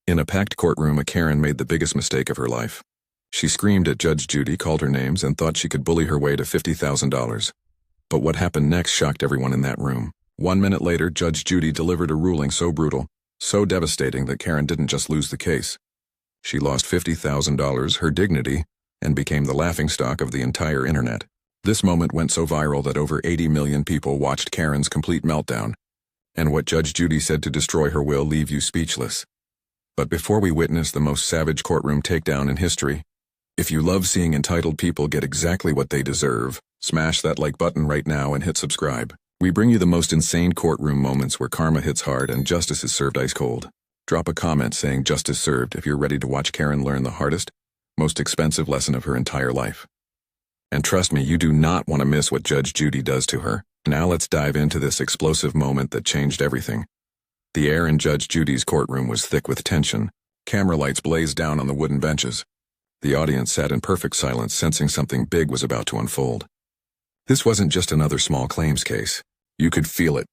In a packed courtroom, a Karen made the biggest mistake of her life. She screamed at Judge Judy, called her names, and thought she could bully her way to $50,000. But what happened next shocked everyone in that room. 1 minute later, Judge Judy delivered a ruling so brutal, so devastating that Karen didn't just lose the case. She lost $50,000, her dignity, and became the laughingstock of the entire internet. This moment went so viral that over 80 million people watched Karen's complete meltdown. And what Judge Judy said to destroy her will leave you speechless. But before we witness the most savage courtroom takedown in history, if you love seeing entitled people get exactly what they deserve, smash that like button right now and hit subscribe. We bring you the most insane courtroom moments where karma hits hard and justice is served ice cold. Drop a comment saying justice served if you're ready to watch Karen learn the hardest, most expensive lesson of her entire life. And trust me, you do not want to miss what Judge Judy does to her. Now let's dive into this explosive moment that changed everything. The air in Judge Judy's courtroom was thick with tension. Camera lights blazed down on the wooden benches. The audience sat in perfect silence, sensing something big was about to unfold. This wasn't just another small claims case. You could feel it.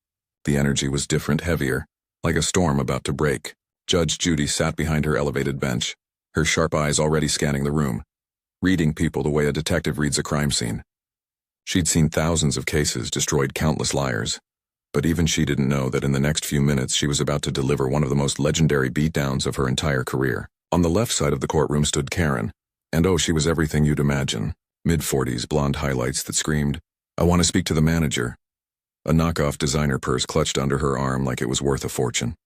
The energy was different, heavier, like a storm about to break. Judge Judy sat behind her elevated bench, her sharp eyes already scanning the room, reading people the way a detective reads a crime scene. She'd seen thousands of cases, destroyed countless liars. But even she didn't know that in the next few minutes she was about to deliver one of the most legendary beatdowns of her entire career. On the left side of the courtroom stood Karen, and oh, she was everything you'd imagine. Mid-40s, blonde highlights that screamed, "I want to speak to the manager." A knockoff designer purse clutched under her arm like it was worth a fortune.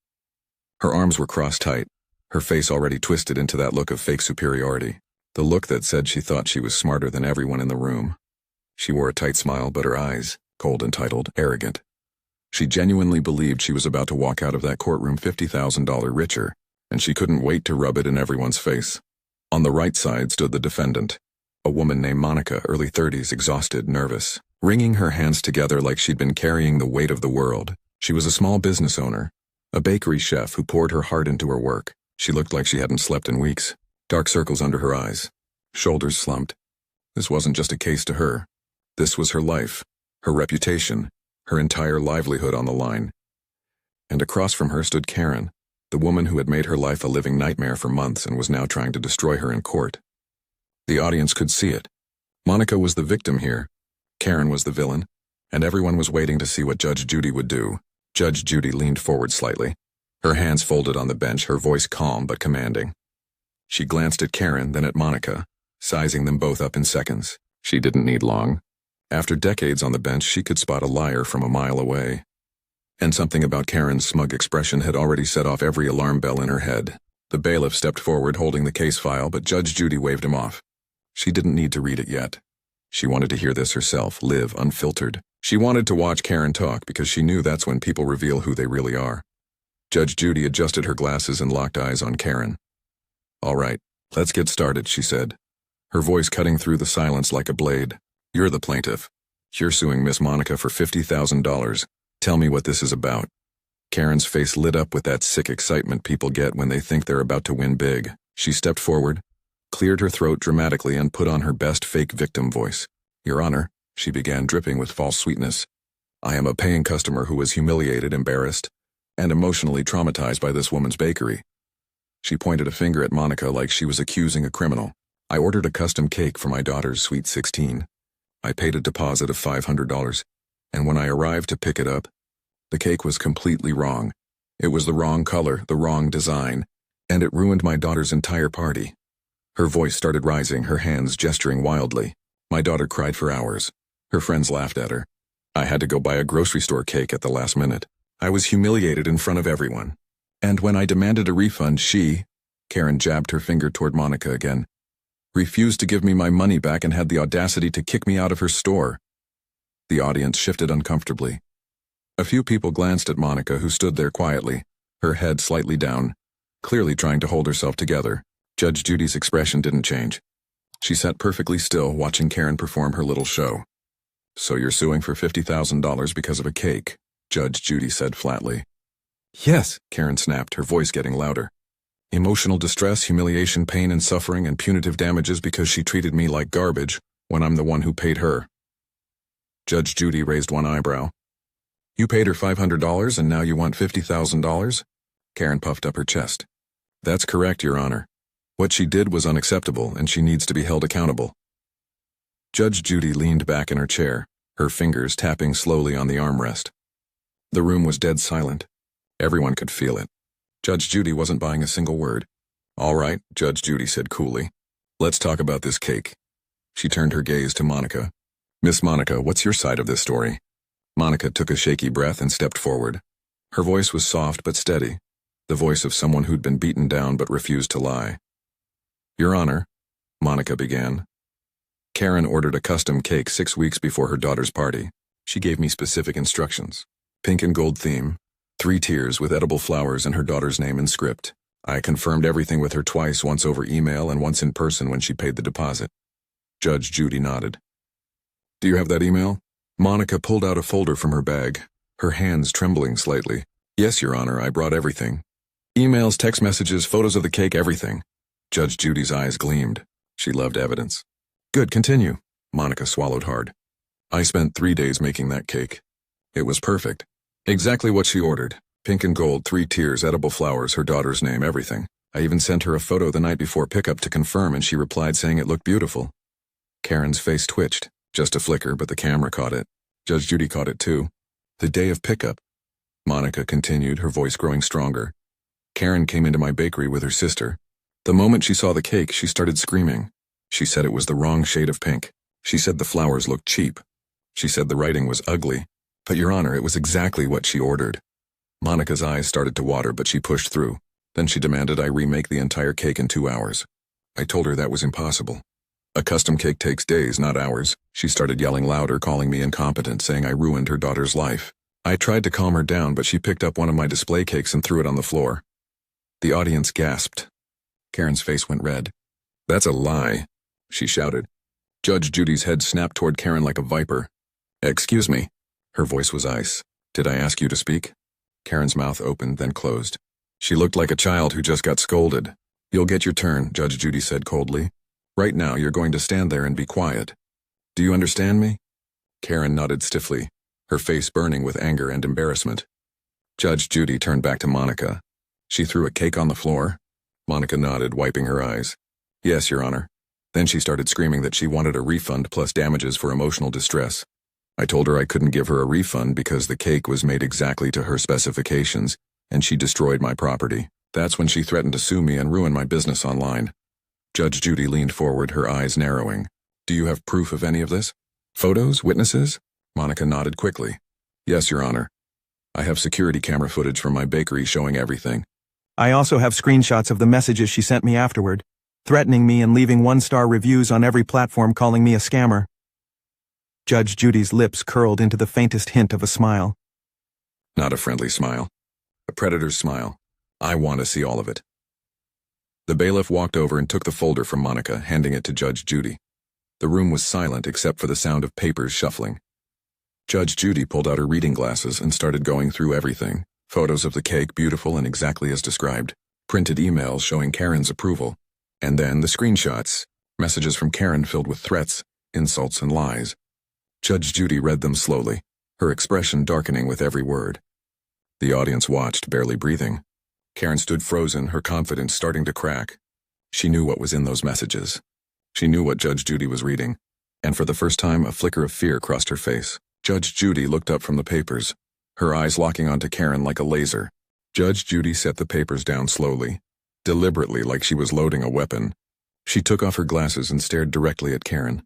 Her arms were crossed tight, her face already twisted into that look of fake superiority, the look that said she thought she was smarter than everyone in the room. She wore a tight smile, but her eyes, cold, entitled, arrogant. She genuinely believed she was about to walk out of that courtroom $50,000 richer, and she couldn't wait to rub it in everyone's face. On the right side stood the defendant, a woman named Monica, early 30s, exhausted, nervous, wringing her hands together like she'd been carrying the weight of the world. She was a small business owner, a bakery chef who poured her heart into her work. She looked like she hadn't slept in weeks, dark circles under her eyes, shoulders slumped. This wasn't just a case to her. This was her life, her reputation, her entire livelihood on the line. And across from her stood Karen, the woman who had made her life a living nightmare for months and was now trying to destroy her in court. The audience could see it. Monica was the victim here, Karen was the villain, and everyone was waiting to see what Judge Judy would do. Judge Judy leaned forward slightly, her hands folded on the bench, her voice calm but commanding. She glanced at Karen, then at Monica, sizing them both up in seconds. She didn't need long. After decades on the bench, she could spot a liar from a mile away. And something about Karen's smug expression had already set off every alarm bell in her head. The bailiff stepped forward holding the case file, but Judge Judy waved him off. She didn't need to read it yet. She wanted to hear this herself, live unfiltered. She wanted to watch Karen talk because she knew that's when people reveal who they really are. Judge Judy adjusted her glasses and locked eyes on Karen. "All right, let's get started," she said, her voice cutting through the silence like a blade. "You're the plaintiff. You're suing Miss Monica for $50,000. Tell me what this is about." Karen's face lit up with that sick excitement people get when they think they're about to win big. She stepped forward, cleared her throat dramatically, and put on her best fake victim voice. "Your Honor," she began, dripping with false sweetness, "I am a paying customer who was humiliated, embarrassed, and emotionally traumatized by this woman's bakery." She pointed a finger at Monica like she was accusing a criminal. "I ordered a custom cake for my daughter's sweet 16. I paid a deposit of $500, and when I arrived to pick it up, the cake was completely wrong. It was the wrong color, the wrong design, and it ruined my daughter's entire party." Her voice started rising, her hands gesturing wildly. "My daughter cried for hours. Her friends laughed at her. I had to go buy a grocery store cake at the last minute. I was humiliated in front of everyone. And when I demanded a refund, she," Karen jabbed her finger toward Monica again, "refused to give me my money back and had the audacity to kick me out of her store." The audience shifted uncomfortably. A few people glanced at Monica, who stood there quietly, her head slightly down, clearly trying to hold herself together. Judge Judy's expression didn't change. She sat perfectly still, watching Karen perform her little show. "So you're suing for $50,000 because of a cake," Judge Judy said flatly. "Yes," Karen snapped, her voice getting louder. "Emotional distress, humiliation, pain and suffering, and punitive damages because she treated me like garbage when I'm the one who paid her." Judge Judy raised one eyebrow. "You paid her $500 and now you want $50,000? Karen puffed up her chest. That's correct, Your Honor. What she did was unacceptable, and she needs to be held accountable. Judge Judy leaned back in her chair, her fingers tapping slowly on the armrest. The room was dead silent. Everyone could feel it. Judge Judy wasn't buying a single word. All right, Judge Judy said coolly. Let's talk about this cake. She turned her gaze to Monica. Miss Monica, what's your side of this story? Monica took a shaky breath and stepped forward. Her voice was soft but steady, the voice of someone who'd been beaten down but refused to lie. Your Honor, Monica began. Karen ordered a custom cake 6 weeks before her daughter's party. She gave me specific instructions. Pink and gold theme, 3 tiers with edible flowers and her daughter's name in script. I confirmed everything with her twice, once over email and once in person when she paid the deposit. Judge Judy nodded. Do you have that email? Monica pulled out a folder from her bag, her hands trembling slightly. Yes, Your Honor, I brought everything. Emails, text messages, photos of the cake, everything. Judge Judy's eyes gleamed. She loved evidence. Good, continue. Monica swallowed hard. I spent 3 days making that cake. It was perfect. Exactly what she ordered. Pink and gold, 3 tiers, edible flowers, her daughter's name, everything. I even sent her a photo the night before pickup to confirm, and she replied saying it looked beautiful. Karen's face twitched. Just a flicker, but the camera caught it. Judge Judy caught it too. The day of pickup. Monica continued, her voice growing stronger. Karen came into my bakery with her sister. The moment she saw the cake, she started screaming. She said it was the wrong shade of pink. She said the flowers looked cheap. She said the writing was ugly. But Your Honor, it was exactly what she ordered. Monica's eyes started to water, but she pushed through. Then she demanded I remake the entire cake in 2 hours. I told her that was impossible. A custom cake takes days, not hours. She started yelling louder, calling me incompetent, saying I ruined her daughter's life. I tried to calm her down, but she picked up one of my display cakes and threw it on the floor. The audience gasped. Karen's face went red. That's a lie, she shouted. Judge Judy's head snapped toward Karen like a viper. Excuse me. Her voice was ice. Did I ask you to speak? Karen's mouth opened, then closed. She looked like a child who just got scolded. You'll get your turn, Judge Judy said coldly. Right now, you're going to stand there and be quiet. Do you understand me? Karen nodded stiffly, her face burning with anger and embarrassment. Judge Judy turned back to Monica. She threw a cake on the floor. Monica nodded, wiping her eyes. Yes, Your Honor. Then she started screaming that she wanted a refund plus damages for emotional distress. I told her I couldn't give her a refund because the cake was made exactly to her specifications, and she destroyed my property. That's when she threatened to sue me and ruin my business online. Judge Judy leaned forward, her eyes narrowing. Do you have proof of any of this? Photos? Witnesses? Monica nodded quickly. Yes, Your Honor. I have security camera footage from my bakery showing everything. I also have screenshots of the messages she sent me afterward, threatening me and leaving 1-star reviews on every platform calling me a scammer. Judge Judy's lips curled into the faintest hint of a smile. Not a friendly smile. A predator's smile. I want to see all of it. The bailiff walked over and took the folder from Monica, handing it to Judge Judy. The room was silent except for the sound of papers shuffling. Judge Judy pulled out her reading glasses and started going through everything. Photos of the cake, beautiful and exactly as described. Printed emails showing Karen's approval. And then the screenshots, messages from Karen filled with threats, insults, and lies. Judge Judy read them slowly, her expression darkening with every word. The audience watched, barely breathing. Karen stood frozen, her confidence starting to crack. She knew what was in those messages. She knew what Judge Judy was reading. And for the first time, a flicker of fear crossed her face. Judge Judy looked up from the papers, her eyes locking onto Karen like a laser. Judge Judy set the papers down slowly, deliberately, like she was loading a weapon. She took off her glasses and stared directly at Karen.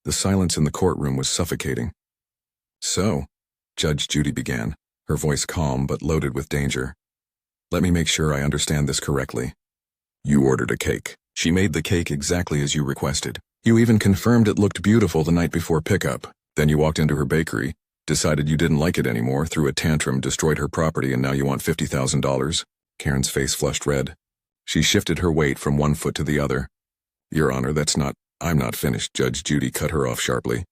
The silence in the courtroom was suffocating. So, Judge Judy began, her voice calm but loaded with danger. Let me make sure I understand this correctly. You ordered a cake. She made the cake exactly as you requested. You even confirmed it looked beautiful the night before pickup. Then you walked into her bakery, decided you didn't like it anymore, threw a tantrum, destroyed her property, and now you want $50,000. Karen's face flushed red. She shifted her weight from one foot to the other. Your Honor, I'm not finished, Judge Judy cut her off sharply.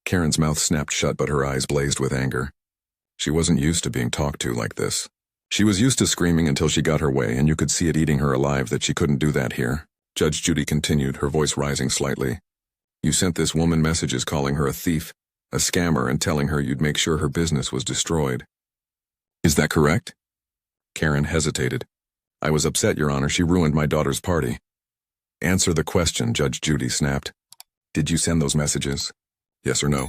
Karen's mouth snapped shut, but her eyes blazed with anger. She wasn't used to being talked to like this. She was used to screaming until she got her way, and you could see it eating her alive that she couldn't do that here. Judge Judy continued, her voice rising slightly. You sent this woman messages calling her a thief, a scammer, and telling her you'd make sure her business was destroyed. Is that correct? Karen hesitated. I was upset, Your Honor. She ruined my daughter's party. Answer the question, Judge Judy snapped. Did you send those messages? Yes or no?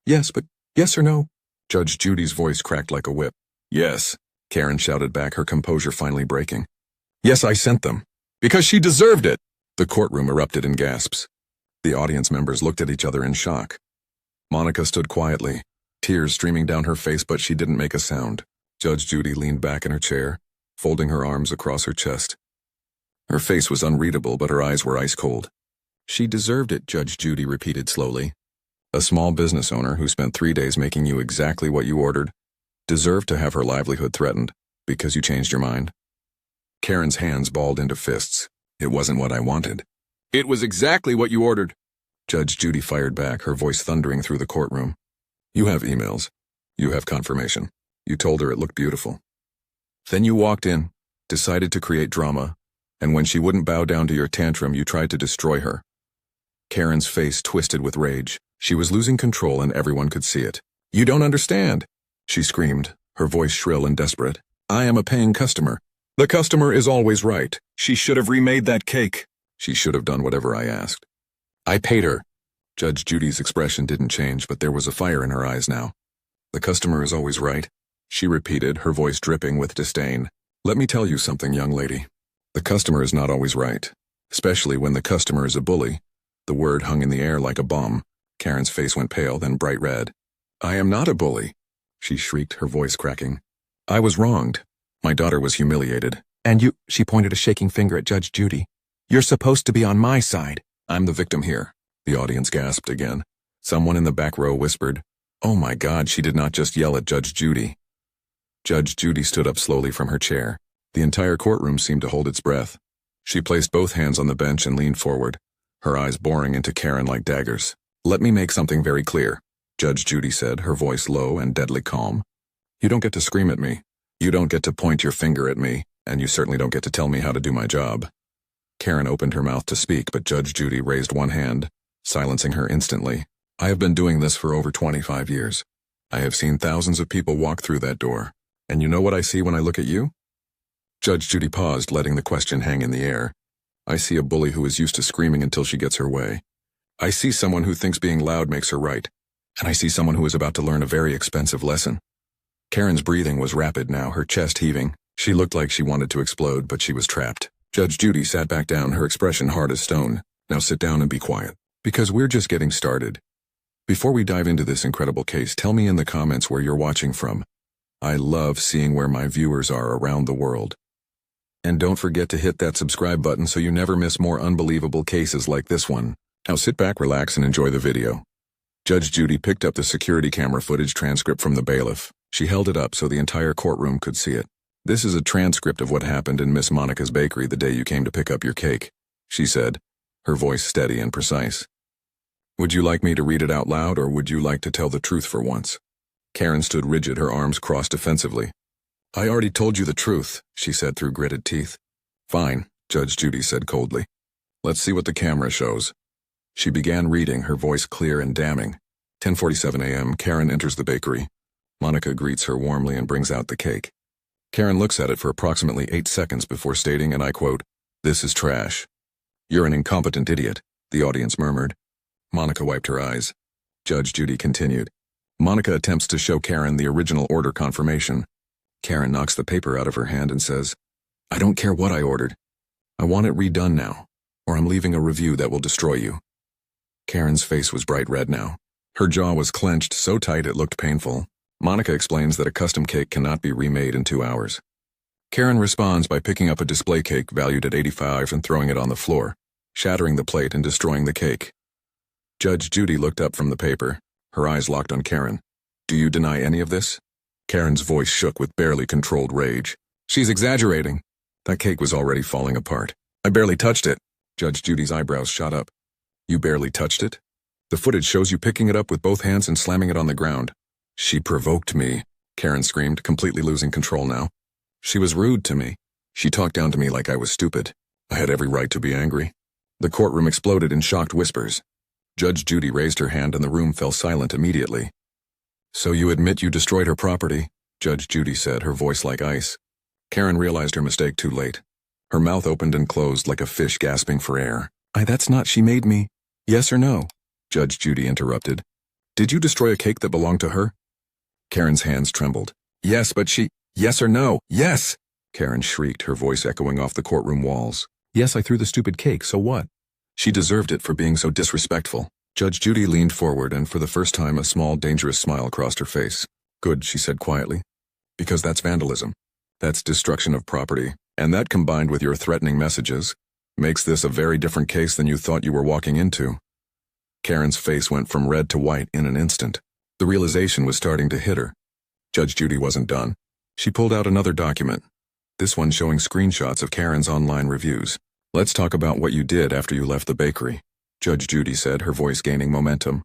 Yes, but yes or no? Judge Judy's voice cracked like a whip. Yes, Karen shouted back, her composure finally breaking. Yes, I sent them. Because she deserved it! The courtroom erupted in gasps. The audience members looked at each other in shock. Monica stood quietly, tears streaming down her face, but she didn't make a sound. Judge Judy leaned back in her chair, folding her arms across her chest. Her face was unreadable, but her eyes were ice cold. She deserved it, Judge Judy repeated slowly. A small business owner who spent 3 days making you exactly what you ordered deserved to have her livelihood threatened because you changed your mind. Karen's hands balled into fists. It wasn't what I wanted. It was exactly what you ordered. Judge Judy fired back, her voice thundering through the courtroom. You have emails. You have confirmation. You told her it looked beautiful. Then you walked in, decided to create drama, and when she wouldn't bow down to your tantrum, you tried to destroy her. Karen's face twisted with rage. She was losing control and everyone could see it. You don't understand, she screamed, her voice shrill and desperate. I am a paying customer. The customer is always right. She should have remade that cake. She should have done whatever I asked. I paid her. Judge Judy's expression didn't change, but there was a fire in her eyes now. The customer is always right, she repeated, her voice dripping with disdain. Let me tell you something, young lady. The customer is not always right, especially when the customer is a bully. The word hung in the air like a bomb. Karen's face went pale, then bright red. I am not a bully, she shrieked, her voice cracking. I was wronged. My daughter was humiliated. And you, she pointed a shaking finger at Judge Judy. You're supposed to be on my side. I'm the victim here. The audience gasped again. Someone in the back row whispered, Oh my God, she did not just yell at Judge Judy. Judge Judy stood up slowly from her chair. The entire courtroom seemed to hold its breath. She placed both hands on the bench and leaned forward, her eyes boring into Karen like daggers. Let me make something very clear, Judge Judy said, her voice low and deadly calm. You don't get to scream at me. You don't get to point your finger at me, and you certainly don't get to tell me how to do my job. Karen opened her mouth to speak, but Judge Judy raised one hand, silencing her instantly. I have been doing this for over 25 years. I have seen thousands of people walk through that door, and you know what I see when I look at you? Judge Judy paused, letting the question hang in the air. I see a bully who is used to screaming until she gets her way. I see someone who thinks being loud makes her right, and I see someone who is about to learn a very expensive lesson. Karen's breathing was rapid now, her chest heaving. She looked like she wanted to explode, but she was trapped. Judge Judy sat back down, her expression hard as stone. Now sit down and be quiet, because we're just getting started. Before we dive into this incredible case, tell me in the comments where you're watching from. I love seeing where my viewers are around the world. And don't forget to hit that subscribe button so you never miss more unbelievable cases like this one. Now sit back, relax, and enjoy the video. Judge Judy picked up the security camera footage transcript from the bailiff. She held it up so the entire courtroom could see it. This is a transcript of what happened in Miss Monica's bakery the day you came to pick up your cake, she said, her voice steady and precise. Would you like me to read it out loud, or would you like to tell the truth for once? Karen stood rigid, her arms crossed defensively. I already told you the truth, she said through gritted teeth. Fine, Judge Judy said coldly. Let's see what the camera shows. She began reading, her voice clear and damning. 10:47 a.m., Karen enters the bakery. Monica greets her warmly and brings out the cake. Karen looks at it for approximately 8 seconds before stating, and I quote, "This is trash." You're an incompetent idiot, the audience murmured. Monica wiped her eyes. Judge Judy continued. Monica attempts to show Karen the original order confirmation. Karen knocks the paper out of her hand and says, I don't care what I ordered. I want it redone now, or I'm leaving a review that will destroy you. Karen's face was bright red now. Her jaw was clenched so tight it looked painful. Monica explains that a custom cake cannot be remade in 2 hours. Karen responds by picking up a display cake valued at $85 and throwing it on the floor, shattering the plate and destroying the cake. Judge Judy looked up from the paper, her eyes locked on Karen. Do you deny any of this? Karen's voice shook with barely controlled rage. She's exaggerating. That cake was already falling apart. I barely touched it. Judge Judy's eyebrows shot up. You barely touched it? The footage shows you picking it up with both hands and slamming it on the ground. She provoked me, Karen screamed, completely losing control now. She was rude to me. She talked down to me like I was stupid. I had every right to be angry. The courtroom exploded in shocked whispers. Judge Judy raised her hand and the room fell silent immediately. So you admit you destroyed her property, Judge Judy said, her voice like ice. Karen realized her mistake too late. Her mouth opened and closed like a fish gasping for air. That's not she made me. Yes or no? Judge Judy interrupted. Did you destroy a cake that belonged to her? Karen's hands trembled. Yes, but she... Yes or no? Yes! Karen shrieked, her voice echoing off the courtroom walls. Yes, I threw the stupid cake, so what? She deserved it for being so disrespectful. Judge Judy leaned forward and for the first time a small, dangerous smile crossed her face. Good, she said quietly. Because that's vandalism. That's destruction of property. And that combined with your threatening messages makes this a very different case than you thought you were walking into. Karen's face went from red to white in an instant. The realization was starting to hit her. Judge Judy wasn't done. She pulled out another document. This one showing screenshots of Karen's online reviews. Let's talk about what you did after you left the bakery, Judge Judy said, her voice gaining momentum.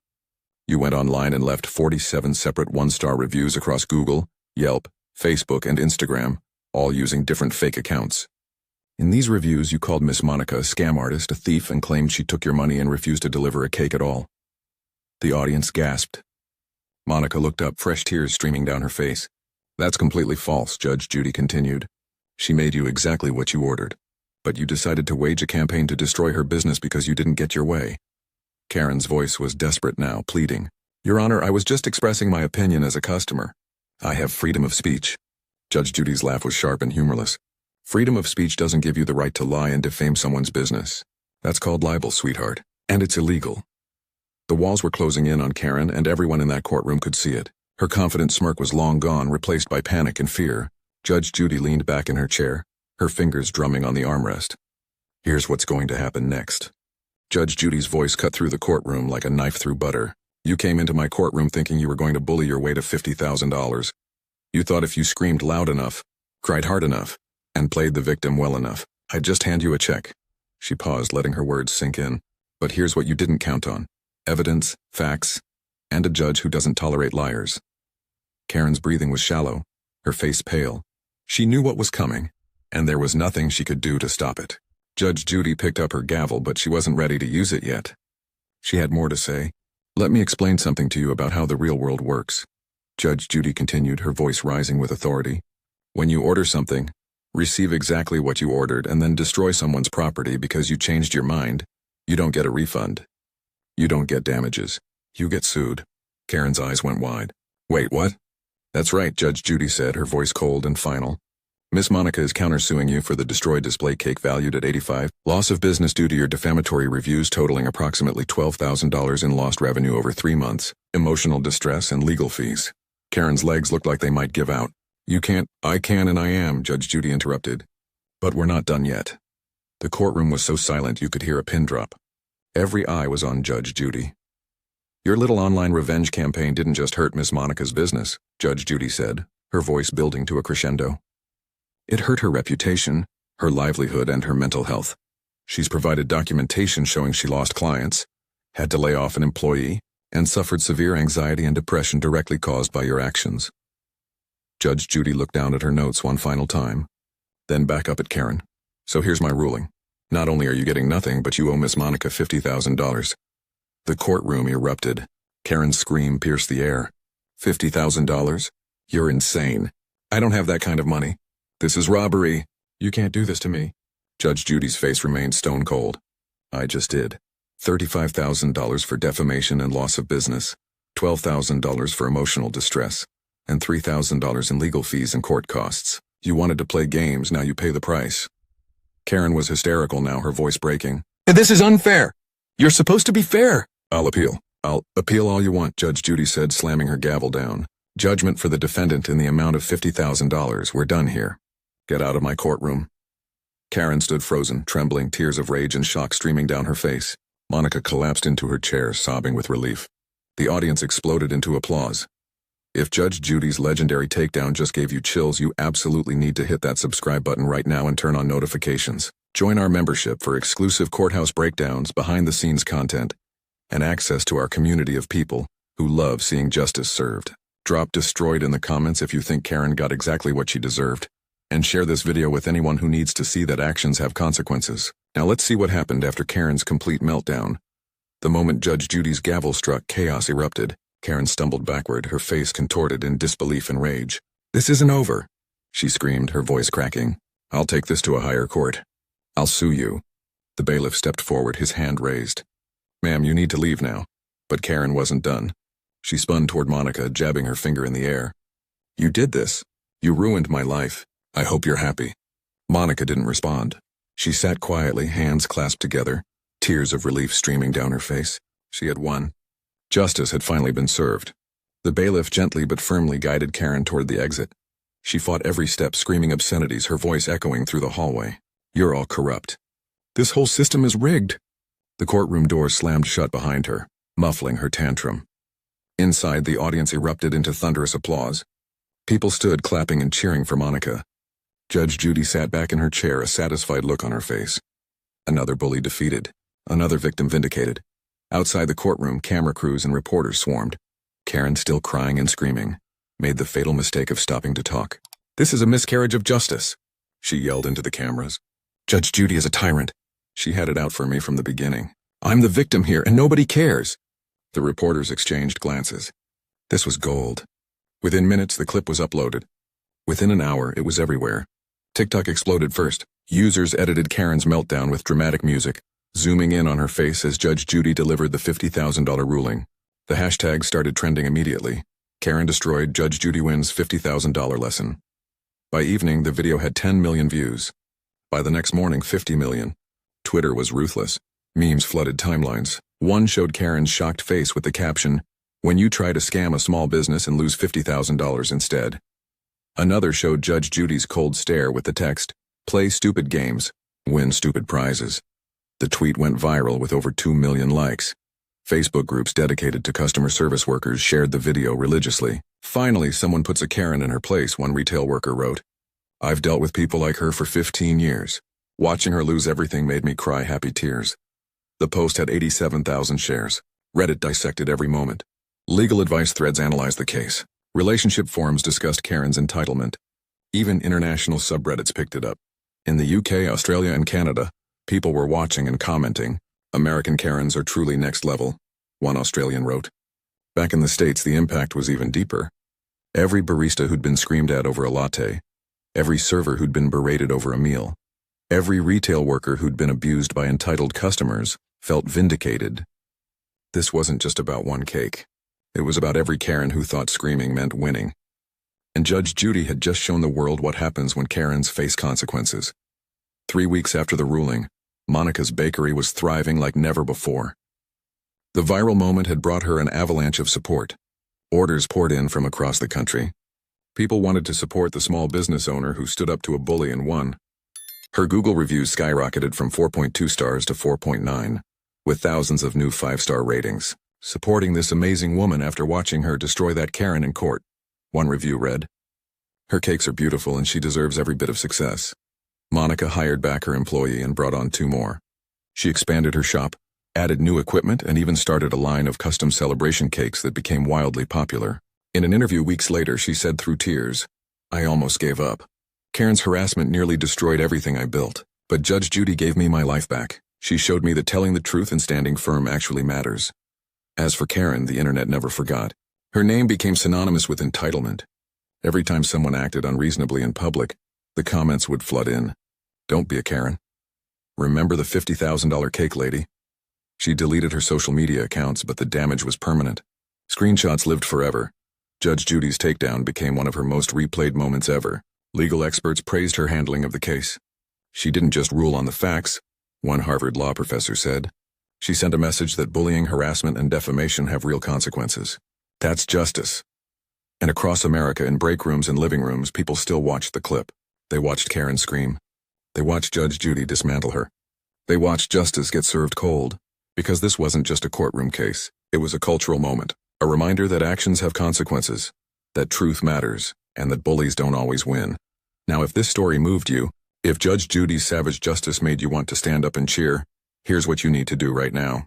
You went online and left 47 separate one-star reviews across Google, Yelp, Facebook, and Instagram, all using different fake accounts. In these reviews, you called Miss Monica a scam artist, a thief, and claimed she took your money and refused to deliver a cake at all. The audience gasped. Monica looked up, fresh tears streaming down her face. That's completely false, Judge Judy continued. She made you exactly what you ordered. But you decided to wage a campaign to destroy her business because you didn't get your way. Karen's voice was desperate now, pleading. Your Honor, I was just expressing my opinion as a customer. I have freedom of speech. Judge Judy's laugh was sharp and humorless. Freedom of speech doesn't give you the right to lie and defame someone's business. That's called libel, sweetheart. And it's illegal. The walls were closing in on Karen, and everyone in that courtroom could see it. Her confident smirk was long gone, replaced by panic and fear. Judge Judy leaned back in her chair, her fingers drumming on the armrest. Here's what's going to happen next. Judge Judy's voice cut through the courtroom like a knife through butter. You came into my courtroom thinking you were going to bully your way to $50,000. You thought if you screamed loud enough, cried hard enough, and played the victim well enough, I'd just hand you a check. She paused, letting her words sink in. But here's what you didn't count on. Evidence, facts, and a judge who doesn't tolerate liars. Karen's breathing was shallow, her face pale. She knew what was coming, and there was nothing she could do to stop it. Judge Judy picked up her gavel, but she wasn't ready to use it yet. She had more to say. Let me explain something to you about how the real world works. Judge Judy continued, her voice rising with authority. When you order something, receive exactly what you ordered, and then destroy someone's property because you changed your mind, you don't get a refund. You don't get damages. You get sued. Karen's eyes went wide. Wait, what? That's right, Judge Judy said, her voice cold and final. Miss Monica is countersuing you for the destroyed display cake valued at $85,000, loss of business due to your defamatory reviews totaling approximately $12,000 in lost revenue over 3 months, emotional distress, and legal fees. Karen's legs looked like they might give out. You can't, I can and I am, Judge Judy interrupted. But we're not done yet. The courtroom was so silent you could hear a pin drop. Every eye was on Judge Judy. Your little online revenge campaign didn't just hurt Miss Monica's business, Judge Judy said, her voice building to a crescendo. It hurt her reputation, her livelihood, and her mental health. She's provided documentation showing she lost clients, had to lay off an employee, and suffered severe anxiety and depression directly caused by your actions. Judge Judy looked down at her notes one final time, then back up at Karen. So here's my ruling. Not only are you getting nothing, but you owe Miss Monica $50,000. The courtroom erupted. Karen's scream pierced the air. $50,000? You're insane. I don't have that kind of money. This is robbery. You can't do this to me. Judge Judy's face remained stone cold. I just did. $35,000 for defamation and loss of business, $12,000 for emotional distress, and $3,000 in legal fees and court costs. You wanted to play games, now you pay the price. Karen was hysterical now, her voice breaking. This is unfair. You're supposed to be fair. I'll appeal. I'll appeal all you want, Judge Judy said, slamming her gavel down. Judgment for the defendant in the amount of $50,000. We're done here. Get out of my courtroom. Karen stood frozen, trembling, tears of rage and shock streaming down her face. Monica collapsed into her chair, sobbing with relief. The audience exploded into applause. If Judge Judy's legendary takedown just gave you chills, you absolutely need to hit that subscribe button right now and turn on notifications. Join our membership for exclusive courthouse breakdowns, behind-the-scenes content, and access to our community of people who love seeing justice served. Drop destroyed in the comments if you think Karen got exactly what she deserved, and share this video with anyone who needs to see that actions have consequences. Now let's see what happened after Karen's complete meltdown. The moment Judge Judy's gavel struck, chaos erupted. Karen stumbled backward, her face contorted in disbelief and rage. This isn't over, she screamed, her voice cracking. I'll take this to a higher court. I'll sue you. The bailiff stepped forward, his hand raised. Ma'am, you need to leave now. But Karen wasn't done. She spun toward Monica, jabbing her finger in the air. You did this. You ruined my life. I hope you're happy. Monica didn't respond. She sat quietly, hands clasped together, tears of relief streaming down her face. She had won. Justice had finally been served. The bailiff gently but firmly guided Karen toward the exit. She fought every step, screaming obscenities, her voice echoing through the hallway. You're all corrupt. This whole system is rigged. The courtroom door slammed shut behind her, muffling her tantrum. Inside, the audience erupted into thunderous applause. People stood clapping and cheering for Monica. Judge Judy sat back in her chair, a satisfied look on her face. Another bully defeated. Another victim vindicated. Outside the courtroom, camera crews and reporters swarmed. Karen, still crying and screaming, made the fatal mistake of stopping to talk. This is a miscarriage of justice, she yelled into the cameras. Judge Judy is a tyrant. She had it out for me from the beginning. I'm the victim here, and nobody cares. The reporters exchanged glances. This was gold. Within minutes, the clip was uploaded. Within an hour, it was everywhere. TikTok exploded first. Users edited Karen's meltdown with dramatic music, zooming in on her face as Judge Judy delivered the $50,000 ruling. The hashtag started trending immediately. Karen destroyed, Judge Judy wins $50,000 lesson. By evening, the video had 10 million views. By the next morning, 50 million. Twitter was ruthless. Memes flooded timelines. One showed Karen's shocked face with the caption, "When you try to scam a small business and lose $50,000 instead." Another showed Judge Judy's cold stare with the text, "Play stupid games, win stupid prizes." The tweet went viral with over 2 million likes. Facebook groups dedicated to customer service workers shared the video religiously. Finally, someone puts a Karen in her place, one retail worker wrote. I've dealt with people like her for 15 years. Watching her lose everything made me cry happy tears. The post had 87,000 shares. Reddit dissected every moment. Legal advice threads analyzed the case. Relationship forums discussed Karen's entitlement. Even international subreddits picked it up. In the UK, Australia, and Canada, people were watching and commenting. American Karens are truly next level, one Australian wrote. Back in the States, the impact was even deeper. Every barista who'd been screamed at over a latte, every server who'd been berated over a meal, every retail worker who'd been abused by entitled customers felt vindicated. This wasn't just about one cake. It was about every Karen who thought screaming meant winning. And Judge Judy had just shown the world what happens when Karens face consequences. 3 weeks after the ruling, Monica's bakery was thriving like never before. The viral moment had brought her an avalanche of support. Orders poured in from across the country. People wanted to support the small business owner who stood up to a bully and won. Her Google reviews skyrocketed from 4.2 stars to 4.9, with thousands of new 5-star ratings, supporting this amazing woman after watching her destroy that Karen in court. One review read, "Her cakes are beautiful and she deserves every bit of success." Monica hired back her employee and brought on 2 more. She expanded her shop, added new equipment, and even started a line of custom celebration cakes that became wildly popular. In an interview weeks later, she said through tears, "I almost gave up. Karen's harassment nearly destroyed everything I built, but Judge Judy gave me my life back. She showed me that telling the truth and standing firm actually matters." As for Karen, the internet never forgot. Her name became synonymous with entitlement. Every time someone acted unreasonably in public, the comments would flood in. "Don't be a Karen. Remember the $50,000 cake lady?" She deleted her social media accounts, but the damage was permanent. Screenshots lived forever. Judge Judy's takedown became one of her most replayed moments ever. Legal experts praised her handling of the case. She didn't just rule on the facts, one Harvard law professor said. She sent a message that bullying, harassment, and defamation have real consequences. That's justice. And across America, in break rooms and living rooms, people still watched the clip. They watched Karen scream. They watched Judge Judy dismantle her. They watched justice get served cold. Because this wasn't just a courtroom case. It was a cultural moment. A reminder that actions have consequences, that truth matters, and that bullies don't always win. Now, if this story moved you, if Judge Judy's savage justice made you want to stand up and cheer, here's what you need to do right now.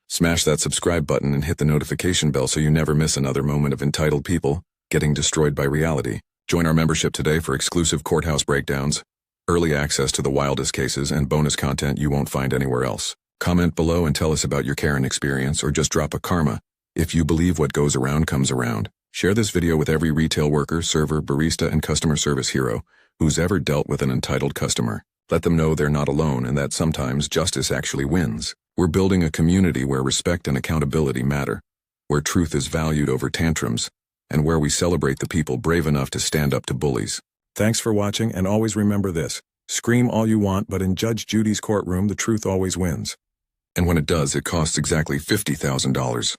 Smash that subscribe button and hit the notification bell so you never miss another moment of entitled people getting destroyed by reality. Join our membership today for exclusive courthouse breakdowns, early access to the wildest cases, and bonus content you won't find anywhere else. Comment below and tell us about your Karen experience, or just drop a karma if you believe what goes around comes around. Share this video with every retail worker, server, barista, and customer service hero who's ever dealt with an entitled customer. Let them know they're not alone and that sometimes justice actually wins. We're building a community where respect and accountability matter, where truth is valued over tantrums, and where we celebrate the people brave enough to stand up to bullies. Thanks for watching, and always remember this. Scream all you want, but in Judge Judy's courtroom, the truth always wins. And when it does, it costs exactly $50,000.